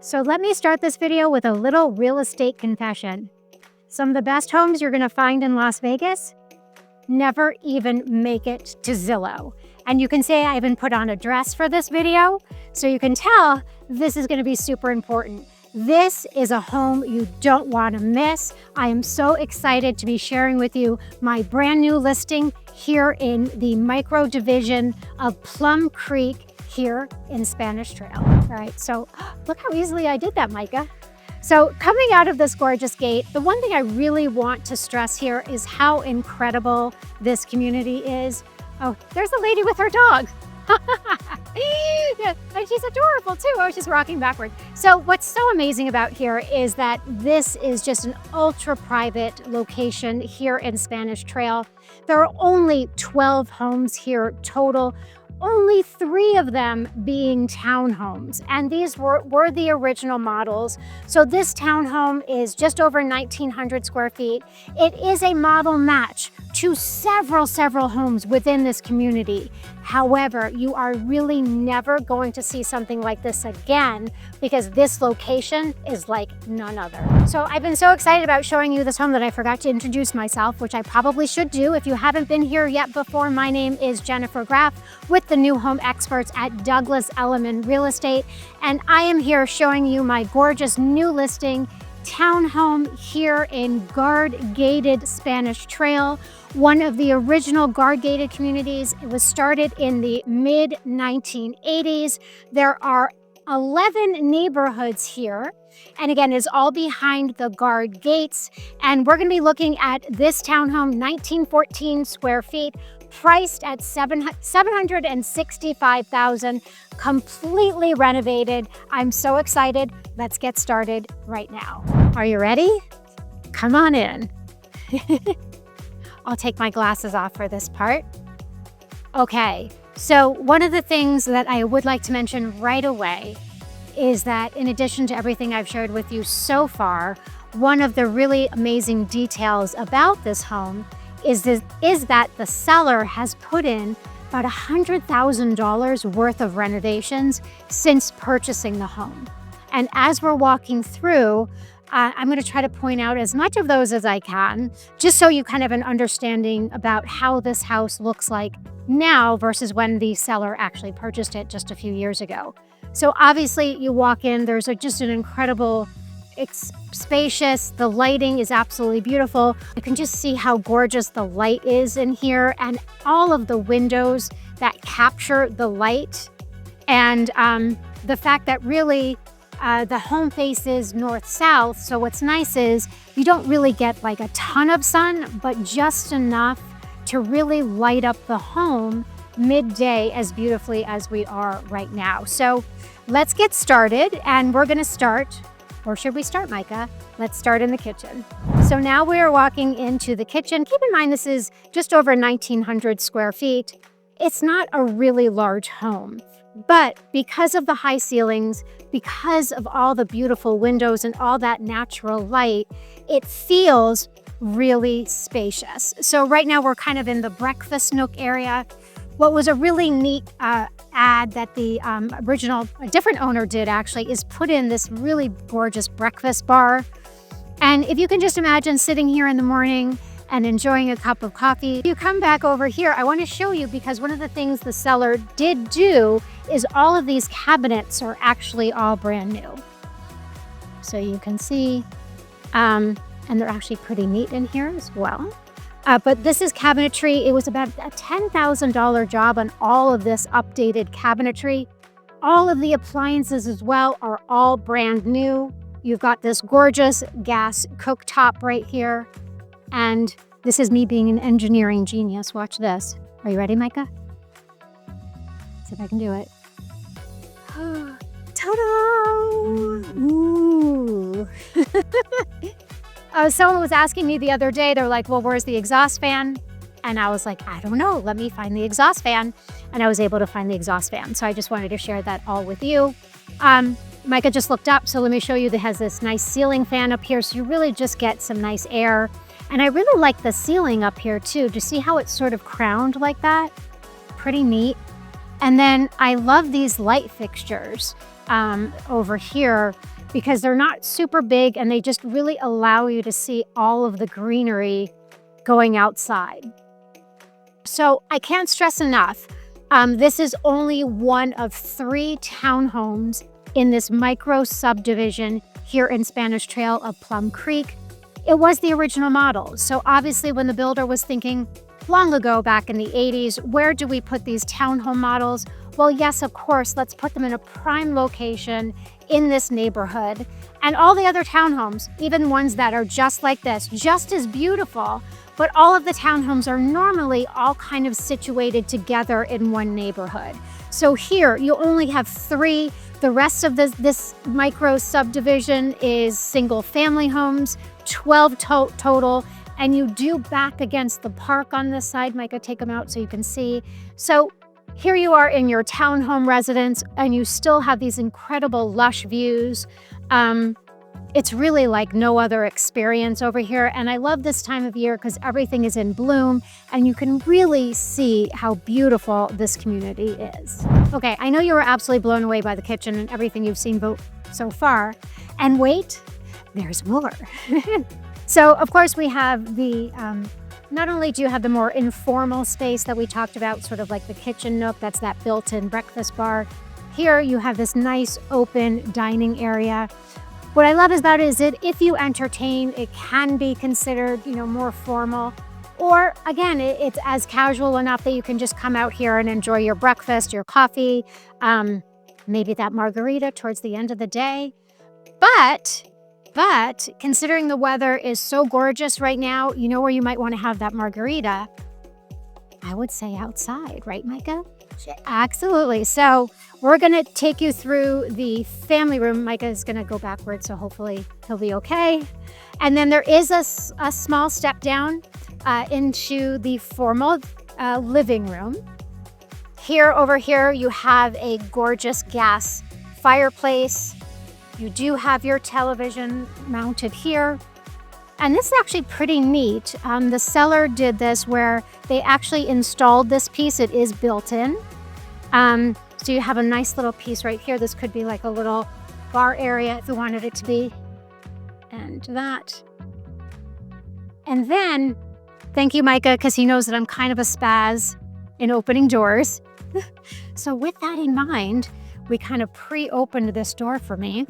So let me start this video with a little real estate confession. Some of the best homes you're gonna find in Las Vegas never even make it to Zillow. And you can say I even put on a dress for this video, so you can tell this is gonna be super important. This is a home you don't wanna miss. I am so excited to be sharing with you my brand new listing here in the micro division of Plum Creek here in Spanish Trail. All right, so look how easily I did that, Micah. So coming out of this gorgeous gate, the one thing I really want to stress here is how incredible this community is. Oh, there's a lady with her dog. Yeah, and she's adorable too. Oh, she's rocking backward. So what's so amazing about here is that this is just an ultra private location here in Spanish Trail. There are only 12 homes here total, only 3 of them being townhomes, and these were the original models. So this townhome is just over 1,900 square feet. It is a model match to several homes within this community. However, you are really never going to see something like this again because this location is like none other. So I've been so excited about showing you this home that I forgot to introduce myself, which I probably should do. If you haven't been here yet before, my name is Jennifer Graff with the new home experts at Douglas Elliman Real Estate, and I am here showing you my gorgeous new listing townhome here in guard-gated Spanish Trail, one of the original guard-gated communities. It was started in the mid-1980s. There are 11 neighborhoods here, and again, it's all behind the guard gates. And we're going to be looking at this townhome, 1914 square feet, priced at $765,000, completely renovated. I'm so excited. Let's get started right now. Are you ready? Come on in. I'll take my glasses off for this part. Okay, so one of the things that I would like to mention right away is that in addition to everything I've shared with you so far, one of the really amazing details about this home is that the seller has put in about $100,000 worth of renovations since purchasing the home. And as we're walking through, I'm going to try to point out as much of those as I can, just so you kind of have an understanding about how this house looks like now versus when the seller actually purchased it just a few years ago. So obviously you walk in, there's just an incredible, it's spacious, the lighting is absolutely beautiful. You can just see how gorgeous the light is in here and all of the windows that capture the light. And the fact that really the home faces north-south, so what's nice is you don't really get like a ton of sun, but just enough to really light up the home midday as beautifully as we are right now. So let's get started, and we're gonna start, or should we start, Micah? Let's start in the kitchen. So now we are walking into the kitchen. Keep in mind this is just over 1,900 square feet. It's not a really large home, but because of the high ceilings, because of all the beautiful windows and all that natural light, it feels really spacious. So right now we're kind of in the breakfast nook area. What was a really neat ad that the a different owner did actually, is put in this really gorgeous breakfast bar. And if you can just imagine sitting here in the morning and enjoying a cup of coffee, you come back over here. I want to show you because one of the things the seller did do is all of these cabinets are actually all brand new. So you can see, and they're actually pretty neat in here as well. But this is cabinetry. It was about a $10,000 job on all of this updated cabinetry. All of the appliances as well are all brand new. You've got this gorgeous gas cooktop right here. And this is me being an engineering genius. Watch this. Are you ready, Micah? Let's see if I can do it. Ta-da! Ooh. Someone was asking me the other day, they're like, well, where's the exhaust fan? And I was like, I don't know, let me find the exhaust fan. And I was able to find the exhaust fan. So I just wanted to share that all with you. Micah just looked up, so let me show you that has this nice ceiling fan up here. So you really just get some nice air. And I really like the ceiling up here too. To see how it's sort of crowned like that? Pretty neat. And then I love these light fixtures over here. because they're not super big and they just really allow you to see all of the greenery going outside. So I can't stress enough, this is only one of 3 townhomes in this micro subdivision here in Spanish Trail of Plum Creek. It was the original model. So obviously when the builder was thinking long ago back in the 80s, where do we put these townhome models? Well, yes, of course, let's put them in a prime location in this neighborhood. And all the other townhomes, even ones that are just like this, just as beautiful, but all of the townhomes are normally all kind of situated together in one neighborhood. So here you only have 3. The rest of this micro subdivision is single family homes, 12 total. And you do back against the park on this side. Micah, take them out so you can see. So here you are in your townhome residence and you still have these incredible lush views. It's really like no other experience over here. And I love this time of year because everything is in bloom and you can really see how beautiful this community is. Okay, I know you were absolutely blown away by the kitchen and everything you've seen so far. And wait, there's more. So of course we have the, not only do you have the more informal space that we talked about, sort of like the kitchen nook, that's that built-in breakfast bar. Here you have this nice open dining area. What I love about it is that if you entertain, it can be considered, more formal. Or again, it's as casual enough that you can just come out here and enjoy your breakfast, your coffee, maybe that margarita towards the end of the day. But considering the weather is so gorgeous right now, you know where you might want to have that margarita? I would say outside, right, Micah? Absolutely. So we're going to take you through the family room. Micah is going to go backwards, so hopefully he'll be okay. And then there is a small step down into the formal living room. Over here, you have a gorgeous gas fireplace. You do have your television mounted here. And this is actually pretty neat. The seller did this where they actually installed this piece. It is built in. So you have a nice little piece right here. This could be like a little bar area if you wanted it to be. And that. And then, thank you, Micah, because he knows that I'm kind of a spaz in opening doors. So with that in mind, we kind of pre-opened this door for me.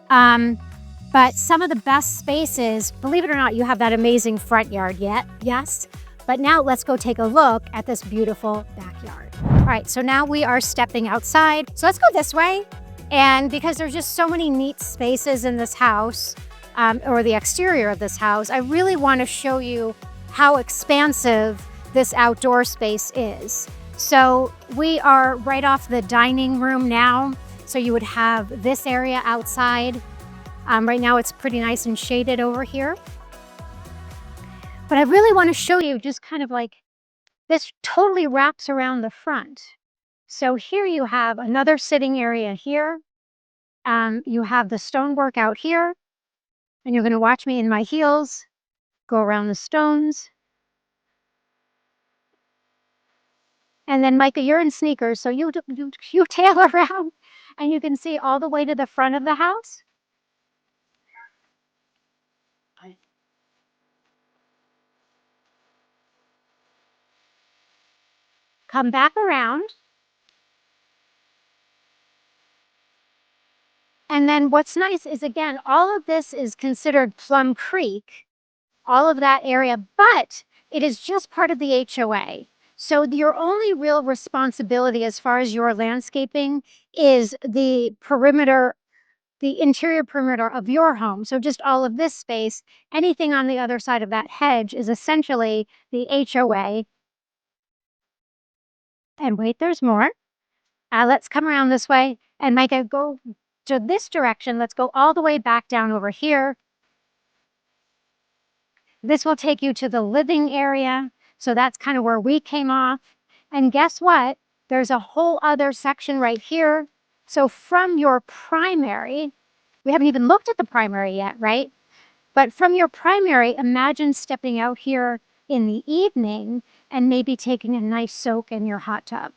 But some of the best spaces, believe it or not, you have that amazing front yard yet, yes. But now let's go take a look at this beautiful backyard. All right, so now we are stepping outside. So let's go this way. And because there's just so many neat spaces in this house, or the exterior of this house, I really want to show you how expansive this outdoor space is. So we are right off the dining room now. So you would have this area outside. Right now it's pretty nice and shaded over here. But I really want to show you just kind of like this totally wraps around the front. So here you have another sitting area here. You have the stonework out here. And you're going to watch me in my heels go around the stones. And then Micah, you're in sneakers, so you tail around and you can see all the way to the front of the house. Come back around. And then what's nice is, again, all of this is considered Plum Creek, all of that area, but it is just part of the HOA. So your only real responsibility as far as your landscaping is the perimeter, the interior perimeter of your home. So just all of this space, anything on the other side of that hedge is essentially the HOA. And wait, there's more. Let's come around this way. And Micah, go to this direction. Let's go all the way back down over here. This will take you to the living area. So that's kind of where we came off. And guess what? There's a whole other section right here. So from your primary, we haven't even looked at the primary yet, right? But from your primary, imagine stepping out here in the evening and maybe taking a nice soak in your hot tub.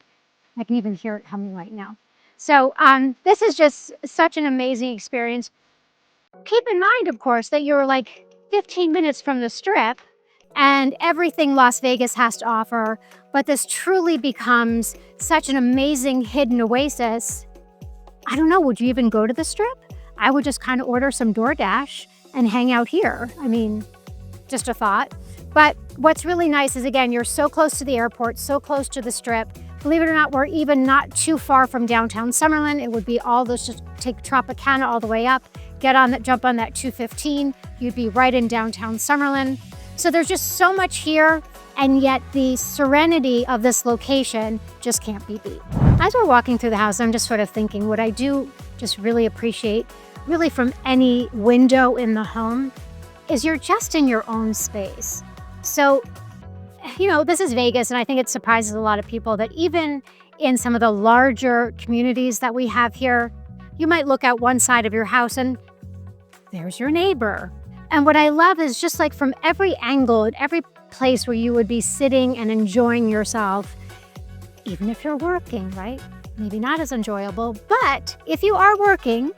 I can even hear it humming right now. So this is just such an amazing experience. Keep in mind, of course, that you're like 15 minutes from the Strip and everything Las Vegas has to offer, but this truly becomes such an amazing hidden oasis. I don't know, would you even go to the Strip? I would just kind of order some DoorDash and hang out here. I mean, just a thought. But what's really nice is, again, you're so close to the airport, so close to the Strip. Believe it or not, we're even not too far from downtown Summerlin. It would be all this, just take Tropicana all the way up, jump on that 215, you'd be right in downtown Summerlin. So there's just so much here, and yet the serenity of this location just can't be beat. As we're walking through the house, I'm just sort of thinking, what I do just really appreciate, really from any window in the home, is you're just in your own space. So, you know, this is Vegas, and I think it surprises a lot of people that even in some of the larger communities that we have here, you might look out one side of your house and there's your neighbor. And what I love is just like from every angle, at every place where you would be sitting and enjoying yourself, even if you're working, right? Maybe not as enjoyable, but if you are working,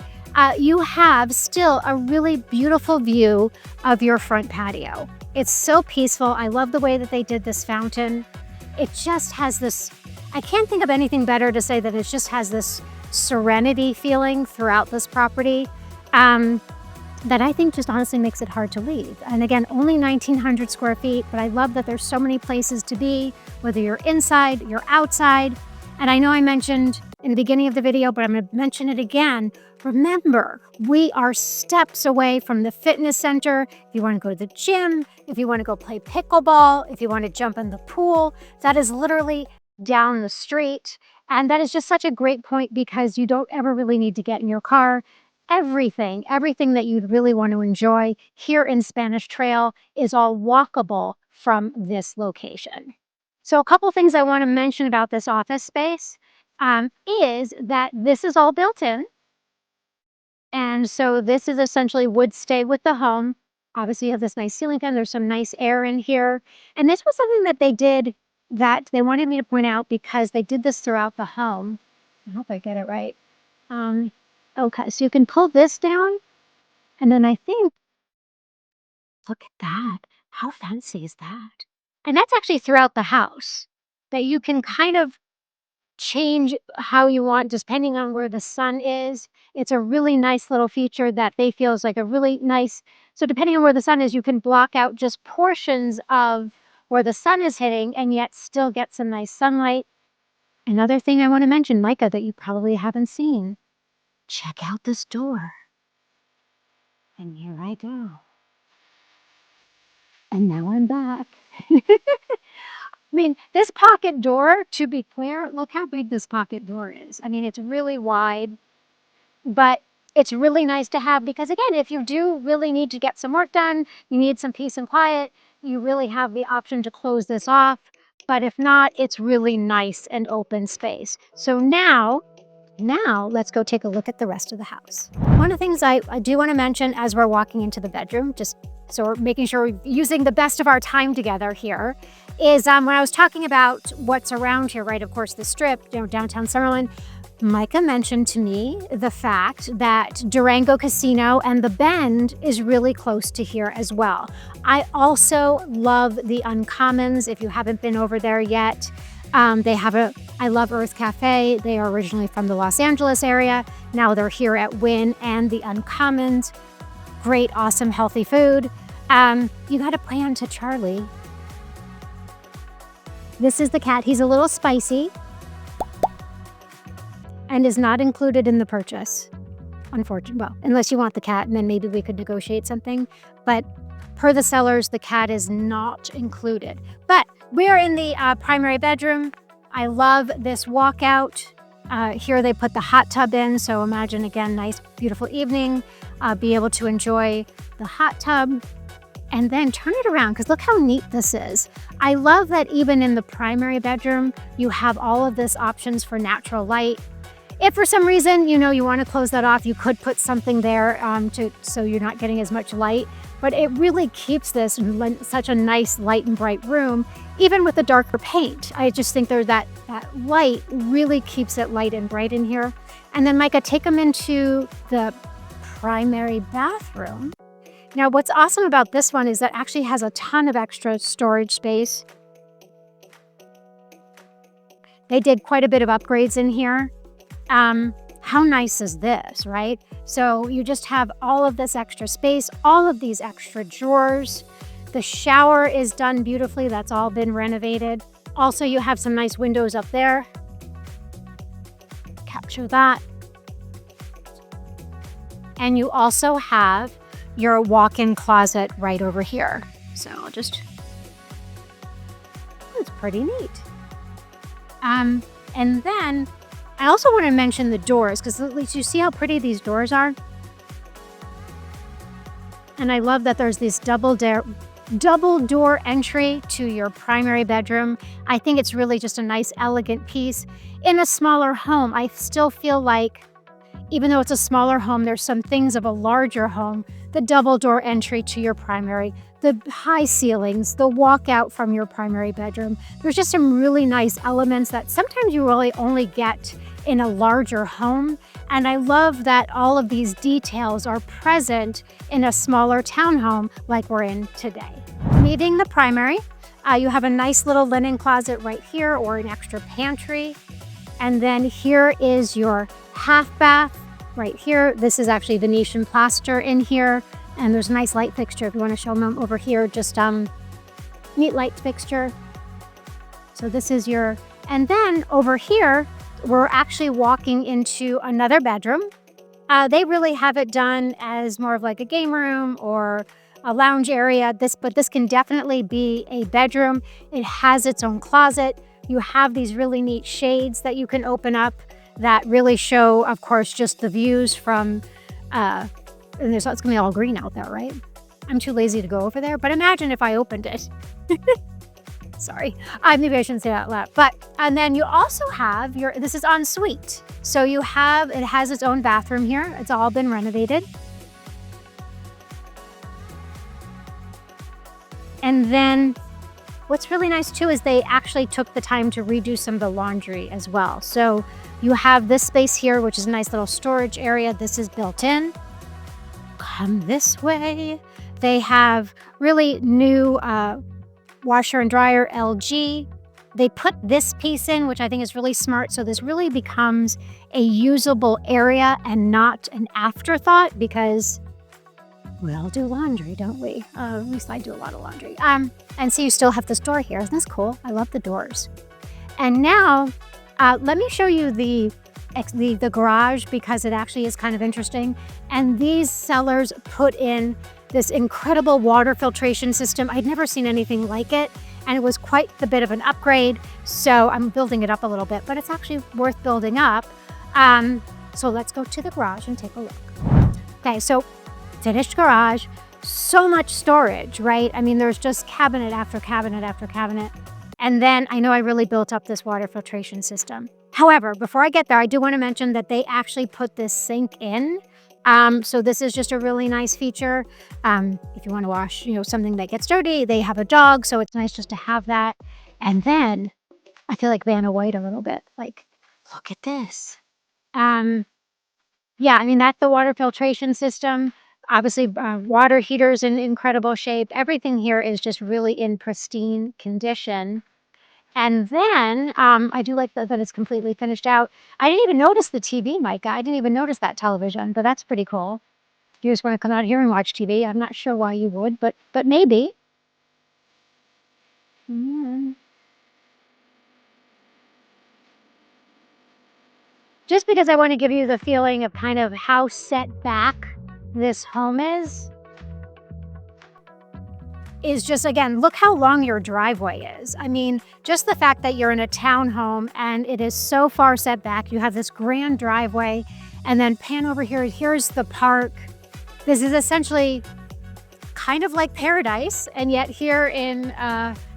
you have still a really beautiful view of your front patio. It's so peaceful. I love the way that they did this fountain. It just has this, I can't think of anything better to say that it just has this serenity feeling throughout this property that I think just honestly makes it hard to leave. And again, only 1,900 square feet, but I love that there's so many places to be, whether you're inside, you're outside. And I know I mentioned in the beginning of the video, but I'm going to mention it again. Remember, we are steps away from the fitness center. If you want to go to the gym, if you want to go play pickleball, if you want to jump in the pool, that is literally down the street. And that is just such a great point because you don't ever really need to get in your car. Everything that you'd really want to enjoy here in Spanish Trail is all walkable from this location. So a couple things I want to mention about this office space is that this is all built in. And so this is essentially would stay with the home. Obviously, you have this nice ceiling fan. There's some nice air in here. And this was something that they did that they wanted me to point out because they did this throughout the home. I hope I get it right. Okay, so you can pull this down. And then I think, look at that. How fancy is that? And that's actually throughout the house that you can kind of change how you want depending on where the sun is. It's a really nice little feature that they feel is like a really nice, so depending on where the sun is, you can block out just portions of where the sun is hitting and yet still get some nice sunlight. Another thing I want to mention, Micah, that you probably haven't seen, check out this door. And here I go. And now I'm back. I mean, this pocket door, to be clear, look how big this pocket door is. I mean, it's really wide, but it's really nice to have because, again, if you do really need to get some work done, you need some peace and quiet, you really have the option to close this off. But if not, it's really nice and open space. So now let's go take a look at the rest of the house. One of the things I do want to mention as we're walking into the bedroom, just so we're making sure we're using the best of our time together here, is when I was talking about what's around here, right? Of course, the Strip, you know, downtown Summerlin. Micah mentioned to me the fact that Durango Casino and the Bend is really close to here as well. I also love the Uncommons. If you haven't been over there yet, they have I Love Earth Cafe. They are originally from the Los Angeles area. Now they're here at Wynn and the Uncommons. Great, awesome, healthy food. You got to plan to Charlie. This is the cat. He's a little spicy and is not included in the purchase. Unfortunately, well, unless you want the cat, and then maybe we could negotiate something. But per the sellers, the cat is not included. But we are in the primary bedroom. I love this walkout. Here they put the hot tub in. So imagine, again, nice, beautiful evening. Be able to enjoy the hot tub. And then turn it around, because look how neat this is. I love that even in the primary bedroom, you have all of this options for natural light. If for some reason, you know, you want to close that off, you could put something there so you're not getting as much light. But it really keeps this such a nice light and bright room. even with the darker paint, I just think that light really keeps it light and bright in here. And then Micah, take them into the primary bathroom. Now, what's awesome about this one is that it actually has a ton of extra storage space. They did quite a bit of upgrades in here. How nice is this, right? So you just have all of this extra space, all of these extra drawers. The shower is done beautifully. That's all been renovated. Also, you have some nice windows up there. Capture that. And you also have your walk-in closet right over here. So I'll just, it's pretty neat. And then I also want to mention the doors, because at least you see how pretty these doors are. And I love that there's this double door entry to your primary bedroom. I think it's really just a nice, elegant piece. In a smaller home, I still feel like, even though it's a smaller home, there's some things of a larger home. The double door entry to your primary, the high ceilings, the walkout from your primary bedroom. There's just some really nice elements that sometimes you really only get in a larger home. And I love that all of these details are present in a smaller townhome like we're in today. Leaving the primary, you have a nice little linen closet right here, or an extra pantry. And then here is your half bath right here. This is actually Venetian plaster in here. And there's a nice light fixture if you want to show them over here. Just neat light fixture. So this is your, and then over here, we're actually walking into another bedroom. They really have it done as more of like a game room or a lounge area. But this can definitely be a bedroom. It has its own closet. You have these really neat shades that you can open up that really show, of course, just the views from, and it's going to be all green out there, right? I'm too lazy to go over there, but imagine if I opened it. Sorry, maybe I shouldn't say that loud. But, and then you also have your, this is ensuite. So you have, it has its own bathroom here. It's all been renovated. And then what's really nice too is they actually took the time to redo some of the laundry as well. So you have this space here, which is a nice little storage area. This is built in. Come this way. They have really new washer and dryer, LG. They put this piece in, which I think is really smart. So this really becomes a usable area and not an afterthought, because we all do laundry, don't we? At least I do a lot of laundry. And so you still have this door here. Isn't this cool? I love the doors. And now let me show you the garage, because it actually is kind of interesting. And these sellers put in this incredible water filtration system. I'd never seen anything like it, and it was quite a bit of an upgrade. So I'm building it up a little bit, but it's actually worth building up. So let's go to the garage and take a look. Okay, so finished garage, so much storage, right? I mean, there's just cabinet after cabinet after cabinet. And then I know I really built up this water filtration system. However, before I get there, I do want to mention that they actually put this sink in. So this is just a really nice feature. If you want to wash, something that gets dirty, they have a dog, so it's nice just to have that. And then I feel like Vanna White a little bit. Like, look at this. Yeah, I mean, that's the water filtration system. Obviously, water heaters in incredible shape. Everything here is just really in pristine condition. And then I do like that it's completely finished out. I didn't even notice the TV, Micah. I didn't even notice that television, but that's pretty cool. If you just want to come out here and watch TV, I'm not sure why you would, but maybe. Just because I want to give you the feeling of kind of how set back this home is just, again, look how long your driveway is. I mean, just the fact that you're in a townhome and it is so far set back, you have this grand driveway, and then pan over here, here's the park. This is essentially kind of like paradise, and yet here in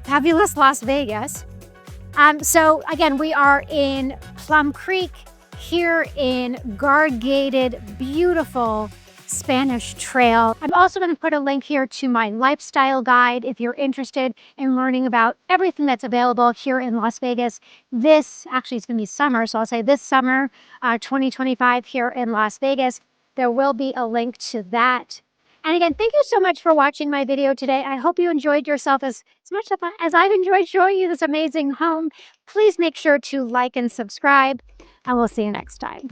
fabulous Las Vegas. So again, we are in Plum Creek, here in guard-gated, beautiful Spanish Trail. I'm also going to put a link here to my lifestyle guide if you're interested in learning about everything that's available here in Las Vegas. This actually is going to be summer, so I'll say this summer 2025 here in Las Vegas. There will be a link to that. And again, thank you so much for watching my video today. I hope you enjoyed yourself as much as I've enjoyed showing you this amazing home. Please make sure to like and subscribe, and we'll see you next time.